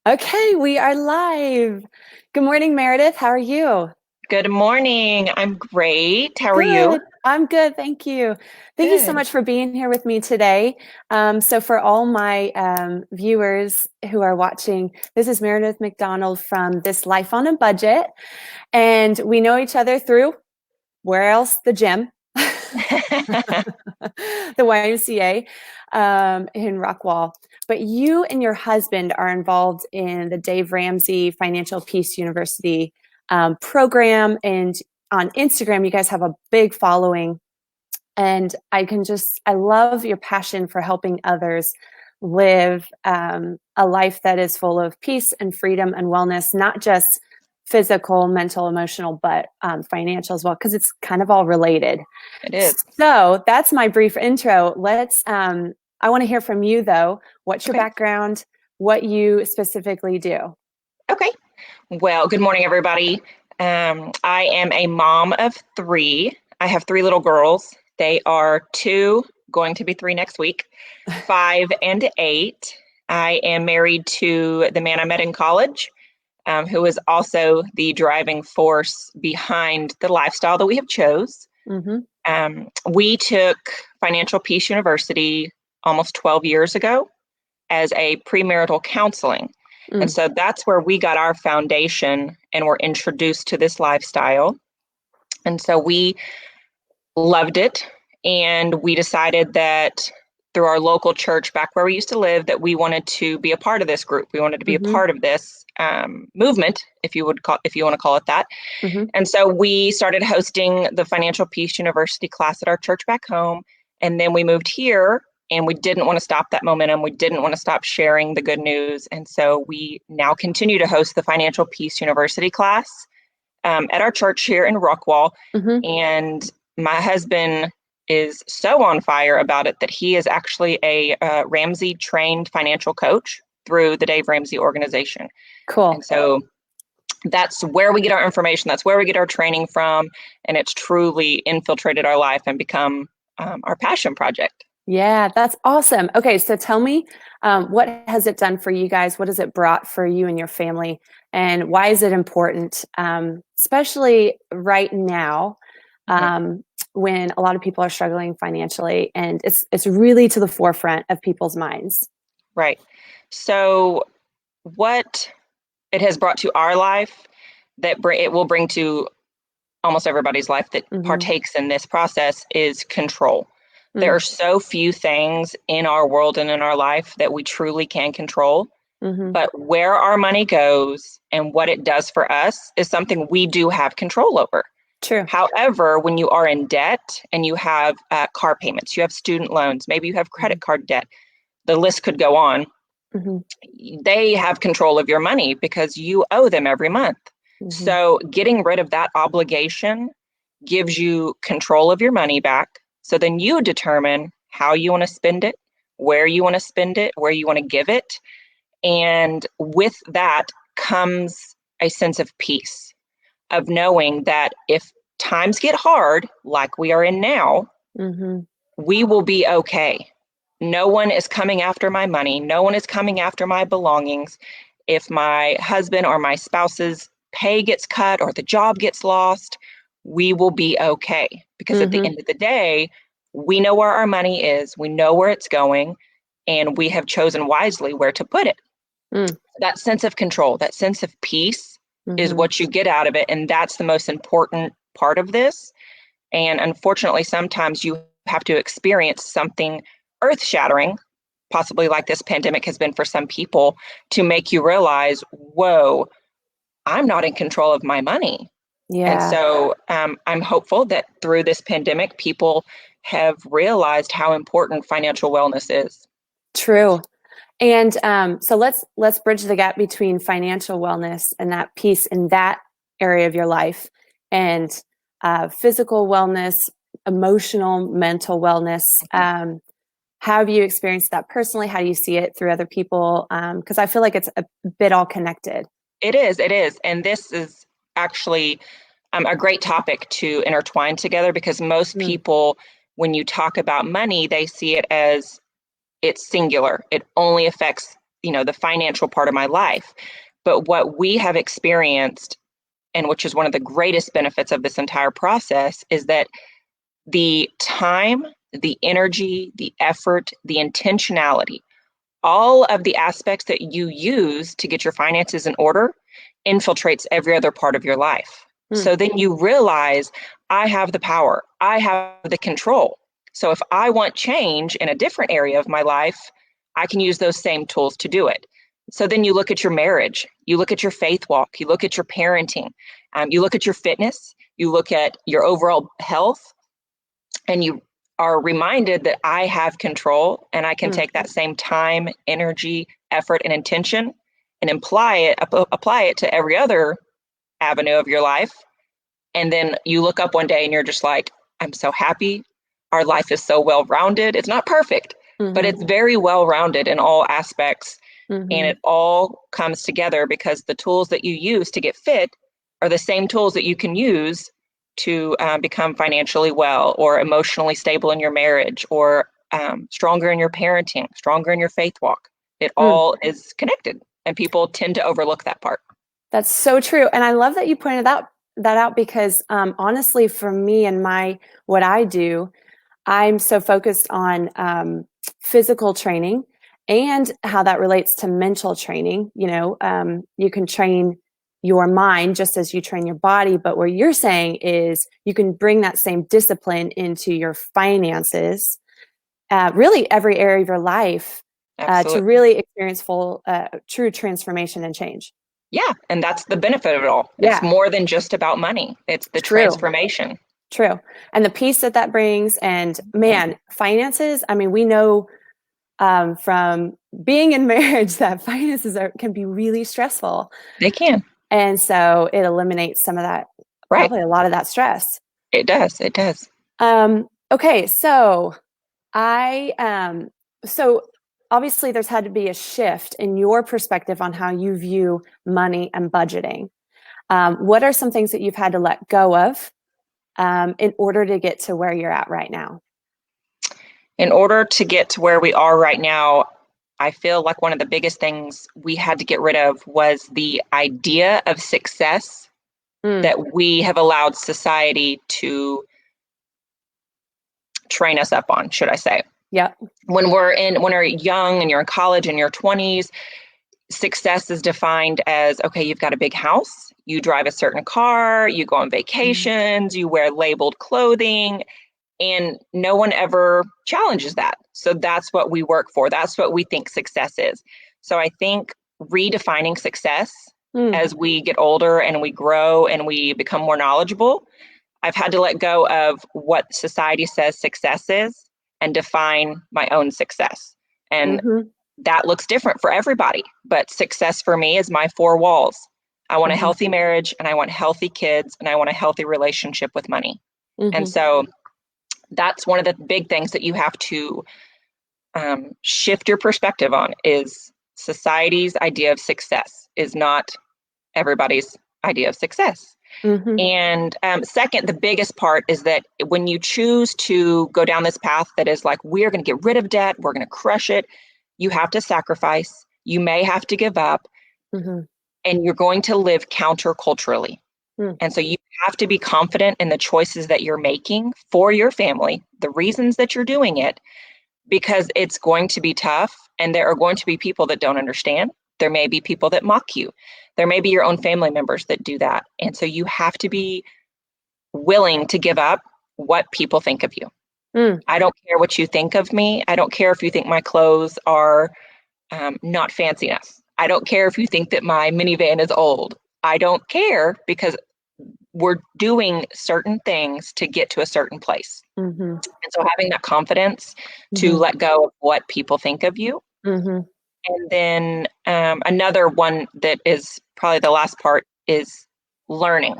Okay, we are live. Good morning, Meredith. How are you? Good morning. I'm great. How are you? Good. I'm good. Thank you. Thank you so Good. much for being here with me today. So, for all my viewers who are watching, this is Meredith McDonald from This Life on a Budget. And we know each other through where else? The gym, the YMCA in Rockwall. But you and your husband are involved in the Dave Ramsey Financial Peace University program. And on Instagram, you guys have a big following. And I love your passion for helping others live a life that is full of peace and freedom and wellness, not just physical, mental, emotional, but financial as well, because it's kind of all related. It is. So that's my brief intro. I want to hear from you though. What's your Okay. background? What you specifically do? Okay. Well, good morning, everybody. I am a mom of three. I have three little girls. They are two, going to be three next week, 5 and 8. I am married to the man I met in college, who is also the driving force behind the lifestyle that we have chose. Mm-hmm. We took Financial Peace University almost 12 years ago as a premarital counseling. And Mm. so that's where we got our foundation and were introduced to this lifestyle. And so we loved it. And we decided that through our local church back where we used to live, that we wanted to be a part of this group. We wanted to be a Mm-hmm. part of this movement, if you want to call it that. Mm-hmm. And so we started hosting the Financial Peace University class at our church back home. And then we moved here and we didn't want to stop that momentum. We didn't want to stop sharing the good news. And so we now continue to host the Financial Peace University class at our church here in Rockwall. Mm-hmm. And my husband is so on fire about it that he is actually a Ramsey trained financial coach through the Dave Ramsey organization. Cool. And so that's where we get our information. That's where we get our training from. And it's truly infiltrated our life and become our passion project. Yeah, that's awesome. Okay, so tell me, what has it done for you guys? What has it brought for you and your family? And why is it important, especially right now, Mhm. when a lot of people are struggling financially, and it's really to the forefront of people's minds. Right. So, what it has brought to our life it will bring to almost everybody's life that Mm-hmm. partakes in this process is control. There Mm. are so few things in our world and in our life that we truly can control. Mm-hmm. But where our money goes and what it does for us is something we do have control over. True. However, when you are in debt and you have car payments, you have student loans, maybe you have Mm-hmm. credit card debt, the list could go on. Mm-hmm. They have control of your money because you owe them every month. Mm-hmm. So getting rid of that obligation gives you control of your money back. So then you determine how you want to spend it, where you want to spend it, where you want to give it. And with that comes a sense of peace, of knowing that if times get hard, like we are in now, Mm-hmm. we will be okay. No one is coming after my money. No one is coming after my belongings. If my husband or my spouse's pay gets cut or the job gets lost, we will be okay. Because at the Mm-hmm. end of the day, we know where our money is, we know where it's going, and we have chosen wisely where to put it. Mm. That sense of control, that sense of peace is Mm-hmm. what you get out of it. And that's the most important part of this. And unfortunately, sometimes you have to experience something earth shattering, possibly like this pandemic has been for some people, to make you realize, whoa, I'm not in control of my money. And Yeah. so I'm hopeful that through this pandemic, people have realized how important financial wellness is. True. And so let's bridge the gap between financial wellness and that piece in that area of your life, and physical wellness, emotional, mental wellness. How have you experienced that personally? How do you see it through other people? Because I feel like it's a bit all connected. It is, it is. And this is actually a great topic to intertwine together because most Mm, people, when you talk about money, they see it as it's singular. It only affects the financial part of my life. But what we have experienced, and which is one of the greatest benefits of this entire process, is that the time, the energy, the effort, the intentionality, all of the aspects that you use to get your finances in order infiltrates every other part of your life. So then you realize, I have the power, I have the control. So if I want change in a different area of my life, I can use those same tools to do it. So then you look at your marriage, you look at your faith walk, you look at your parenting, you look at your fitness, you look at your overall health, and you are reminded that I have control, and I can take that same time, energy, effort, and intention and apply it to every other avenue of your life. And then you look up one day and you're just like, I'm so happy. Our life is so well-rounded. It's not perfect, but it's very well-rounded in all aspects. And it all comes together because the tools that you use to get fit are the same tools that you can use to become financially well or emotionally stable in your marriage, or stronger in your parenting, stronger in your faith walk. It all is connected, and people tend to overlook that part. That's so true. And I love that you pointed that out because honestly, for me and what I do, I'm so focused on physical training and how that relates to mental training. You can train your mind just as you train your body, but what you're saying is you can bring that same discipline into your finances, really every area of your life, to really experience full, true transformation and change. Yeah, and that's the benefit of it all. Yeah. It's more than just about money. It's the transformation. True. And the peace that brings. And man, finances, I mean, we know from being in marriage that finances can be really stressful. They can. And so it eliminates some of that, probably a lot of that stress. It does. It does. Okay. So so obviously there's had to be a shift in your perspective on how you view money and budgeting. What are some things that you've had to let go of in order to get to where you're at right now? In order to get to where we are right now, I feel like one of the biggest things we had to get rid of was the idea of success that we have allowed society to train us up on, should I say. Yeah. When you're young and you're in college and your 20s, success is defined as, okay, you've got a big house, you drive a certain car, you go on vacations, you wear labeled clothing, and no one ever challenges that. So that's what we work for. That's what we think success is. So I think redefining success as we get older and we grow and we become more knowledgeable, I've had to let go of what society says success is and define my own success. And that looks different for everybody. But success for me is my 4 walls. I want a healthy marriage, and I want healthy kids, and I want a healthy relationship with money. And so that's one of the big things that you have to shift your perspective on, is society's idea of success is not everybody's idea of success. And second, the biggest part is that when you choose to go down this path that is like, we're going to get rid of debt, we're going to crush it, you have to sacrifice, you may have to give up, and you're going to live counterculturally. And so you have to be confident in the choices that you're making for your family, the reasons that you're doing it, because it's going to be tough, and there are going to be people that don't understand. There may be people that mock you. There may be your own family members that do that. And so you have to be willing to give up what people think of you. I don't care what you think of me. I don't care if you think my clothes are not fancy enough. I don't care if you think that my minivan is old. I don't care, because we're doing certain things to get to a certain place. And so having that confidence to let go of what people think of you. And then another one that is probably the last part is learning.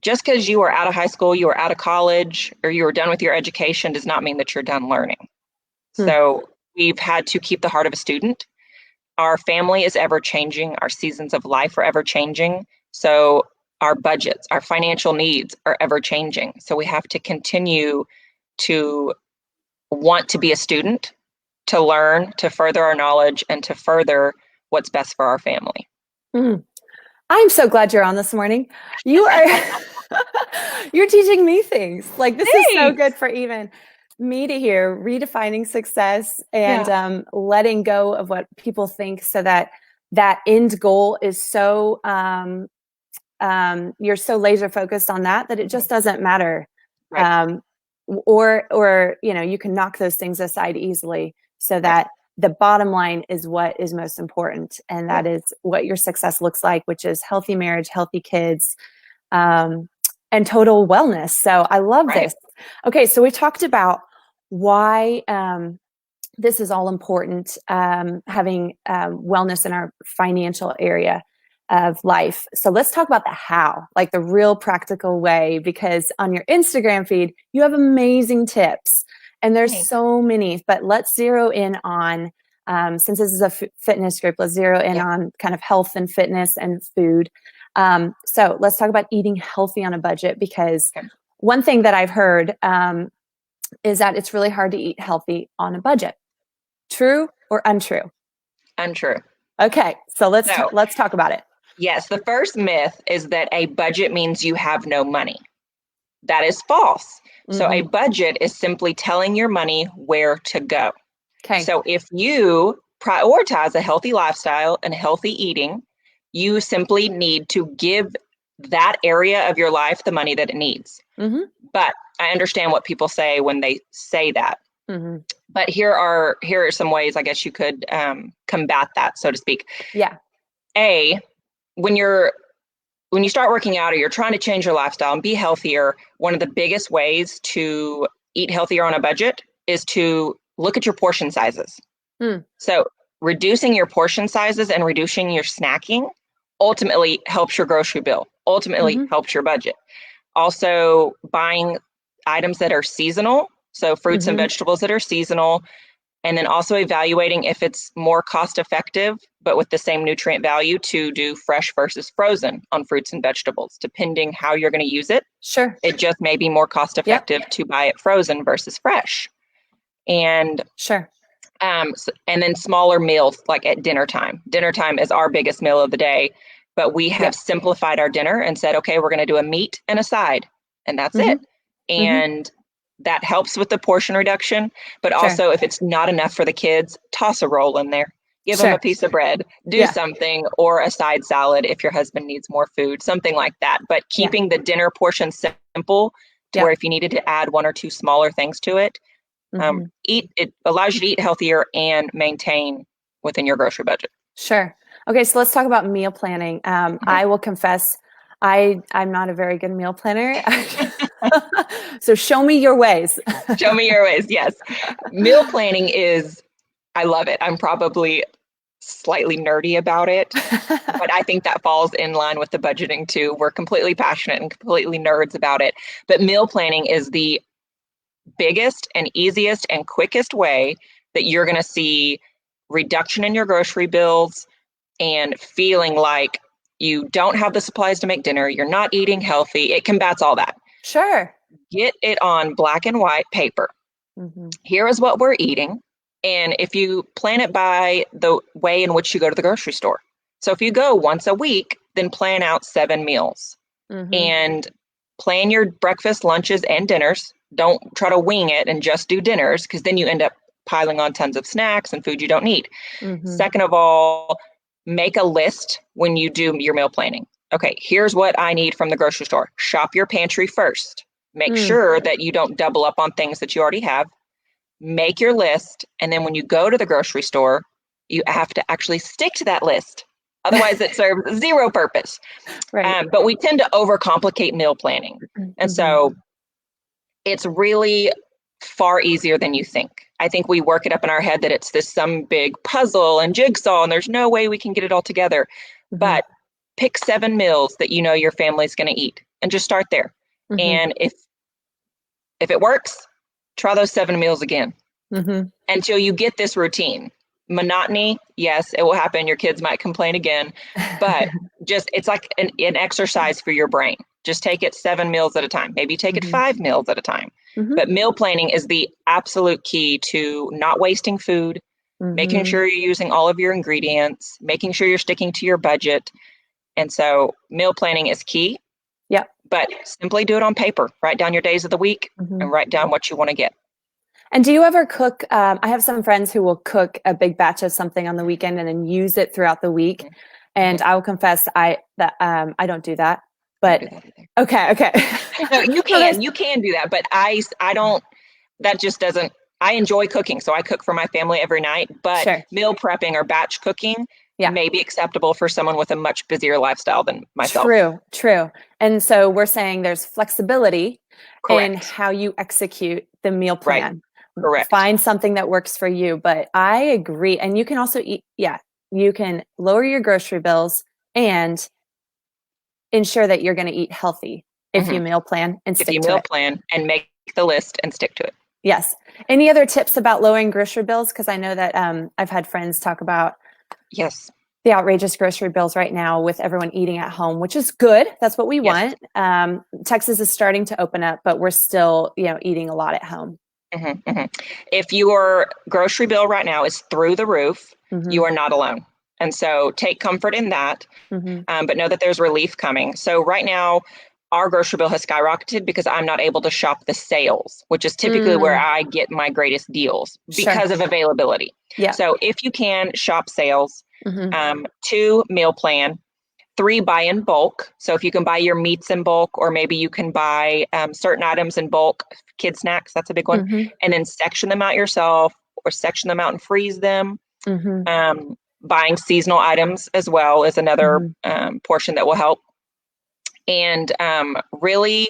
Just because you are out of high school, you are out of college, or you are done with your education does not mean that you're done learning. So we've had to keep the heart of a student. Our family is ever changing. Our seasons of life are ever changing. So our budgets, our financial needs are ever changing. So we have to continue to want to be a student to learn, to further our knowledge, and to further what's best for our family. Mm. I'm so glad you're on this morning. You are you're teaching me things. Like this is so good Thanks. for even me to hear, redefining success and Yeah. letting go of what people think so that that end goal is so you're so laser focused on that that it just doesn't matter. Right. Um, or you know, you can knock those things aside easily so Right. that the bottom line is what is most important, and that is what your success looks like, which is healthy marriage, healthy kids, and total wellness. So I love Right. this. Okay, so we talked about why this is all important, having wellness in our financial area of life. So let's talk about the how, like the real practical way, because on your Instagram feed, you have amazing tips and there's Thanks. so many, but let's zero in on, since this is a fitness group, let's zero in on kind of health and fitness and food. So let's talk about eating healthy on a budget, because one thing that I've heard is that it's really hard to eat healthy on a budget. True or untrue? Untrue. Okay, so let's talk about it. Yes, the first myth is that a budget means you have no money. That is false. So a budget is simply telling your money where to go. Okay. So if you prioritize a healthy lifestyle and healthy eating, you simply need to give that area of your life the money that it needs. But I understand what people say when they say that. But here are some ways I guess you could combat that, so to speak. Yeah. When you start working out or you're trying to change your lifestyle and be healthier, one of the biggest ways to eat healthier on a budget is to look at your portion sizes. So reducing your portion sizes and reducing your snacking ultimately helps your grocery bill, ultimately helps your budget. Also, buying items that are seasonal, so fruits and vegetables that are seasonal, and then also evaluating if it's more cost effective, but with the same nutrient value, to do fresh versus frozen on fruits and vegetables, depending how you're going to use it. Sure. It just may be more cost effective to buy it frozen versus fresh. And sure. And then smaller meals, like at dinner time. Dinner time is our biggest meal of the day, but we have simplified our dinner and said, okay, we're going to do a meat and a side, and that's it. And that helps with the portion reduction, but also if it's not enough for the kids, toss a roll in there, give them a piece of bread, do something, or a side salad if your husband needs more food, something like that. But keeping the dinner portion simple to where if you needed to add one or two smaller things to it, it allows you to eat healthier and maintain within your grocery budget. Sure. Okay, so let's talk about meal planning. I will confess, I'm not a very good meal planner. So show me your ways. Show me your ways. Yes. Meal planning I love it. I'm probably slightly nerdy about it, but I think that falls in line with the budgeting too. We're completely passionate and completely nerds about it. But meal planning is the biggest and easiest and quickest way that you're going to see reduction in your grocery bills and feeling like you don't have the supplies to make dinner, you're not eating healthy. It combats all that. Sure. Get it on black and white paper. Here is what we're eating. And if you plan it by the way in which you go to the grocery store. So if you go once a week, then plan out 7 meals and plan your breakfast, lunches, and dinners. Don't try to wing it and just do dinners, because then you end up piling on tons of snacks and food you don't need. Second of all, make a list when you do your meal planning. Okay, here's what I need from the grocery store. Shop your pantry first. Make sure that you don't double up on things that you already have. Make your list. And then when you go to the grocery store, you have to actually stick to that list. Otherwise, it serves zero purpose. Right. But we tend to overcomplicate meal planning. And so it's really far easier than you think. I think we work it up in our head that it's some big puzzle and jigsaw, and there's no way we can get it all together. But pick 7 meals that you know your family's going to eat, and just start there. And if it works, try those 7 meals again until you get this routine. Monotony, yes, it will happen. Your kids might complain again, but just it's like an exercise for your brain Just take it 7 meals at a time. Maybe take it 5 meals at a time. But meal planning is the absolute key to not wasting food, making sure you're using all of your ingredients, making sure you're sticking to your budget. And so meal planning is key. Yep. But simply do it on paper. Write down your days of the week and write down what you want to get. And do you ever cook? I have some friends who will cook a big batch of something on the weekend and then use it throughout the week. And I will confess I don't do that. But okay. No, you can do that, but I don't. That just doesn't. I enjoy cooking, so I cook for my family every night. But meal prepping or batch cooking may be acceptable for someone with a much busier lifestyle than myself. True. And so we're saying there's flexibility in how you execute the meal plan. Correct. Find something that works for you. But I agree. And you can also eat, you can lower your grocery bills and ensure that you're going to eat healthy if you meal plan and stick to it. If you meal plan and make the list and stick to it. Yes. Any other tips about lowering grocery bills? Because I know that I've had friends talk about the outrageous grocery bills right now with everyone eating at home, which is good. That's what we want. Texas is starting to open up, but we're still, eating a lot at home. If your grocery bill right now is through the roof, you are not alone. And so take comfort in that, but know that there's relief coming. So right now, our grocery bill has skyrocketed because I'm not able to shop the sales, which is typically where I get my greatest deals because of availability. So if you can, shop sales. 2, meal plan. 3, buy in bulk. So if you can buy your meats in bulk, or maybe you can buy certain items in bulk, kid snacks, that's a big one, and then section them out yourself or section them out and freeze them. Buying seasonal items as well is another portion that will help. And really,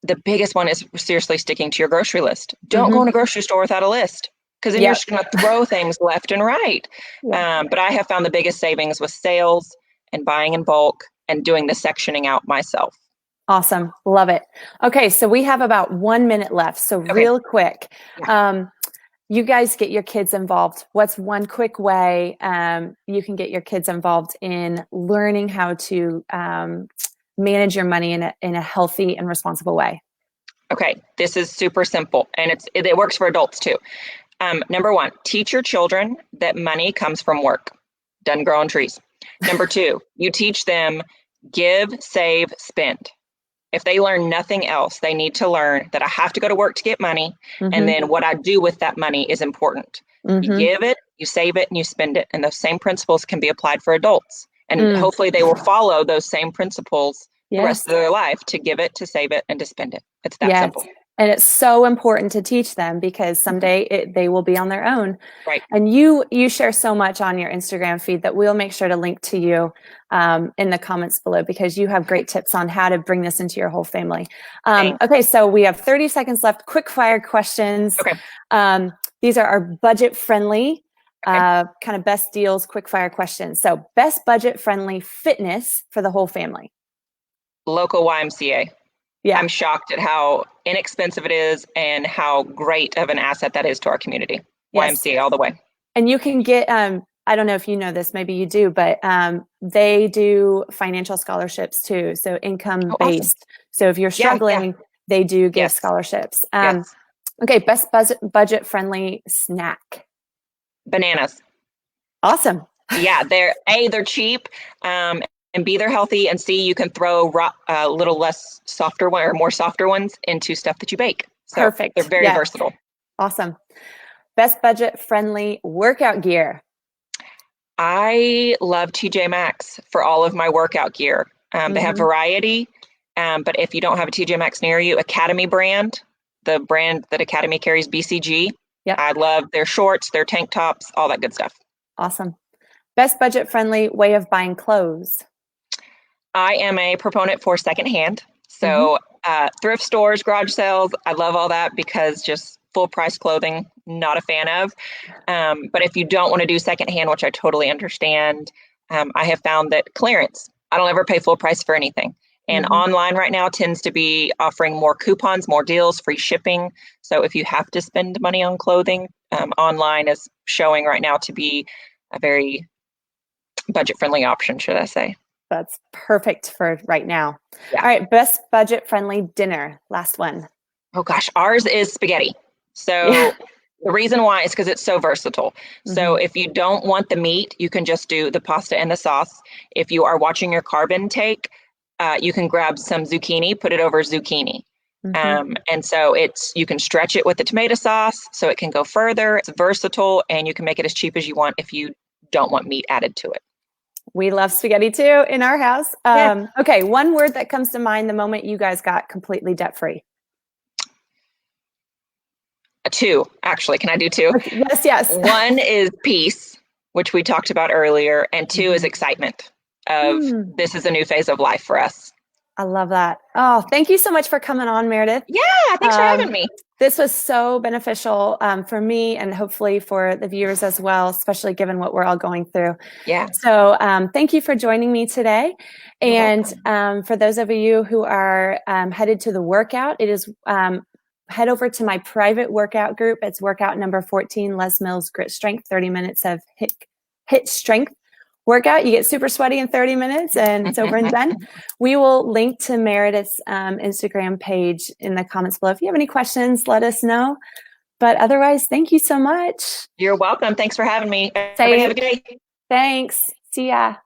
the biggest one is seriously sticking to your grocery list. Don't go in a grocery store without a list, because then you're just going to throw things left and right. But I have found the biggest savings with sales and buying in bulk and doing the sectioning out myself. Awesome. Love it. Okay. So we have about 1 minute left. So real quick, you guys get your kids involved. What's one quick way you can get your kids involved in learning how to manage your money in a healthy and responsible way? Okay. This is super simple, and it works for adults too. Number 1, teach your children that money comes from work. Doesn't grow on trees. Number 2, you teach them give, save, spend. If they learn nothing else, they need to learn that I have to go to work to get money. And then what I do with that money is important. You give it, you save it, and you spend it. And those same principles can be applied for adults. And hopefully they will follow those same principles the rest of their life, to give it, to save it, and to spend it. It's that simple. And it's so important to teach them, because someday they will be on their own. Right. And you share so much on your Instagram feed that we'll make sure to link to you in the comments below, because you have great tips on how to bring this into your whole family. Okay, so we have 30 seconds left. Quick fire questions. Okay. These are our budget friendly kind of best deals, quick fire questions. So best budget friendly fitness for the whole family. Local YMCA. I'm shocked at how inexpensive it is and how great of an asset that is to our community. YMCA all the way. And you can get, I don't know if you know this, maybe you do, but they do financial scholarships too. So income based. Awesome. So if you're struggling, they do give scholarships. Okay. Best budget friendly snack. Bananas. Awesome. They're cheap. And B, they're healthy, and C, you can throw a little less softer one or more softer ones into stuff that you bake. So perfect. They're very versatile. Awesome. Best budget friendly workout gear. I love TJ Maxx for all of my workout gear. They have variety, but if you don't have a TJ Maxx near you, Academy brand, the brand that Academy carries, BCG. I love their shorts, their tank tops, all that good stuff. Awesome. Best budget friendly way of buying clothes. I am a proponent for secondhand. So thrift stores, garage sales, I love all that, because just full price clothing, not a fan of. But if you don't want to do secondhand, which I totally understand, I have found that clearance, I don't ever pay full price for anything. And online right now tends to be offering more coupons, more deals, free shipping. So if you have to spend money on clothing, online is showing right now to be a very budget-friendly option, should I say. That's perfect for right now. Yeah. All right, best budget-friendly dinner. Last one. Oh gosh, ours is spaghetti. Yeah. So the reason why is because it's so versatile. So Mhm. if you don't want the meat, you can just do the pasta and the sauce. If you are watching your carb intake, you can grab some zucchini, put it over zucchini. Mhm. And so you can stretch it with the tomato sauce so it can go further. It's versatile and you can make it as cheap as you want if you don't want meat added to it. We love spaghetti too in our house. Yeah. Okay, one word that comes to mind the moment you guys got completely debt-free. Two, actually. Can I do two? Okay, yes, yes. One is peace, which we talked about earlier, and two is Mhm. excitement of Mm, this is a new phase of life for us. I love that. Oh, thank you so much for coming on, Meredith. Yeah, thanks for having me. This was so beneficial for me and hopefully for the viewers as well, especially given what we're all going through. Yeah, So thank you for joining me today. you're And welcome. for those of you who are headed to the workout, it is head over to my private workout group. It's workout number 14, Les Mills Grit Strength, 30 minutes of HIIT strength workout. You get super sweaty in 30 minutes and it's over and done. We will link to Meredith's Instagram page in the comments below. If you have any questions, let us know. But otherwise, thank you so much. You're welcome. Thanks for having me. Everybody have a good day. Thanks. See ya.